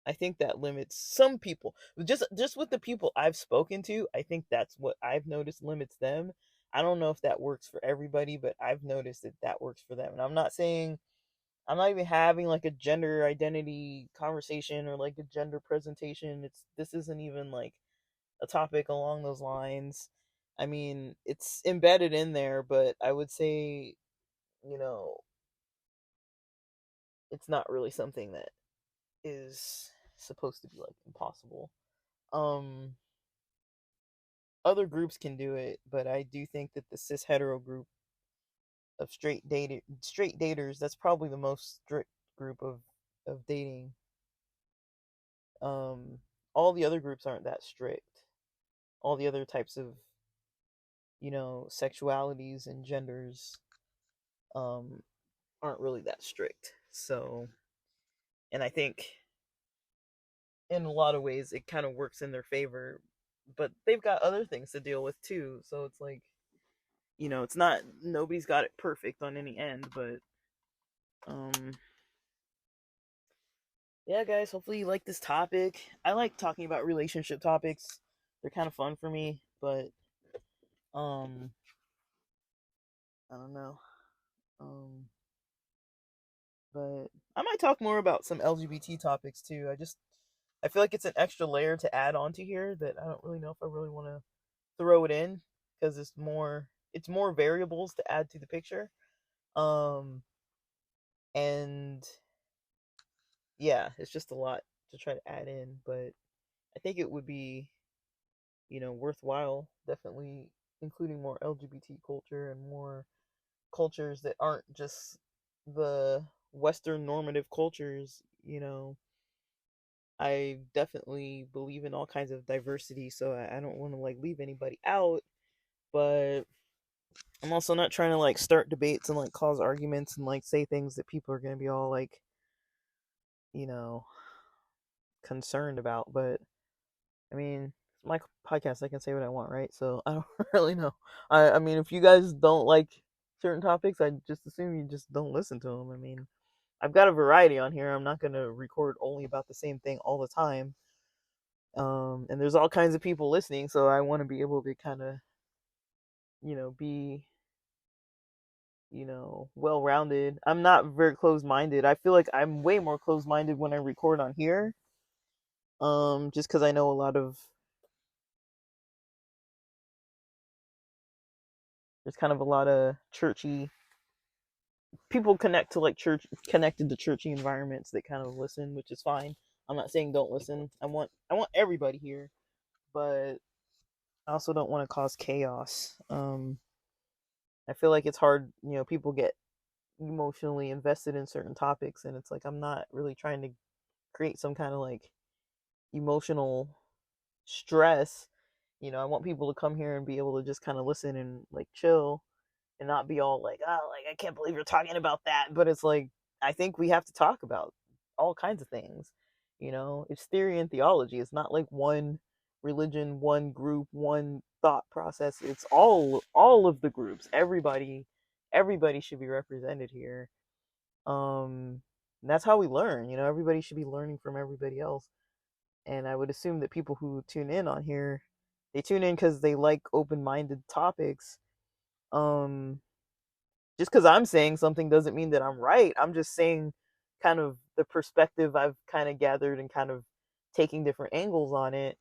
I think that limits some people. Just with the people I've spoken to, I think that's what I've noticed limits them. I don't know if that works for everybody, but I've noticed that that works for them. And I'm not even having like a gender identity conversation or like a gender presentation. This isn't even like a topic along those lines. I mean, it's embedded in there, but I would say, you know, it's not really something that is supposed to be like impossible. Um Other groups can do it, but I do think that the cis hetero group of straight daters, that's probably the most strict group of dating. All the other groups aren't that strict. All the other types of, sexualities and genders um aren't really that strict. So, and I think in a lot of ways it kind of works in their favor, but they've got other things to deal with too. So it's like, it's not nobody's got it perfect on any end, but um yeah, guys, hopefully you like this topic. I like talking about relationship topics. They're kind of fun for me, but um I don't know. Um but I might talk more about some LGBT topics too. I feel like it's an extra layer to add onto here that I don't really know if I really want to throw it in because it's more variables to add to the picture. Um and yeah, it's just a lot to try to add in, but I think it would be, worthwhile, definitely including more LGBT culture and more cultures that aren't just the Western normative cultures. I definitely believe in all kinds of diversity, so I don't want to like leave anybody out, but I'm also not trying to like start debates and like cause arguments and like say things that people are going to be all like, you know, concerned about. But I mean, it's my podcast. I can say what I want, right? So I don't really know. I mean, if you guys don't like certain topics, I just assume you just don't listen to them. I mean, I've got a variety on here. I'm not gonna record only about the same thing all the time. And there's all kinds of people listening, so I want to be able to kind of, be, well rounded. I'm not very close minded. I feel like I'm way more close minded when I record on here. Just because I know a lot of there's kind of a lot of churchy people connected to churchy environments that kind of listen, which is fine. I'm not saying don't listen. I want everybody here, but I also don't want to cause chaos. I feel like it's hard, people get emotionally invested in certain topics, and it's like I'm not really trying to create some kind of like emotional stress. I want people to come here and be able to just kind of listen and like chill and not be all like, oh, like I can't believe you're talking about that. But it's like I think we have to talk about all kinds of things. It's theory and theology. It's not like one religion, one group, one thought process. It's all of the groups. Everybody should be represented here. And that's how we learn. Everybody should be learning from everybody else. And I would assume that people who tune in on here, they tune in because they like open-minded topics. Um, just because I'm saying something doesn't mean that I'm right. I'm just saying kind of the perspective I've kind of gathered and kind of taking different angles on it.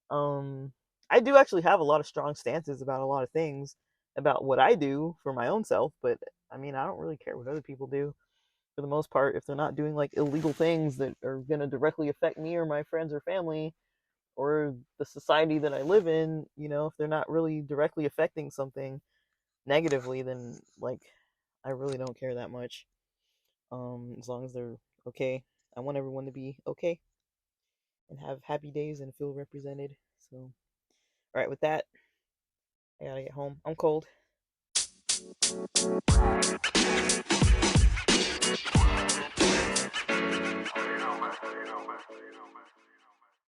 Um, I do actually have a lot of strong stances about a lot of things about what I do for my own self, but I mean, I don't really care what other people do for the most part if they're not doing like illegal things that are going to directly affect me or my friends or family. or the society that I live in, if they're not really directly affecting something negatively, then like I really don't care that much. As long as they're okay. I want everyone to be okay and have happy days and feel represented. So, all right, with that, I gotta get home. I'm cold.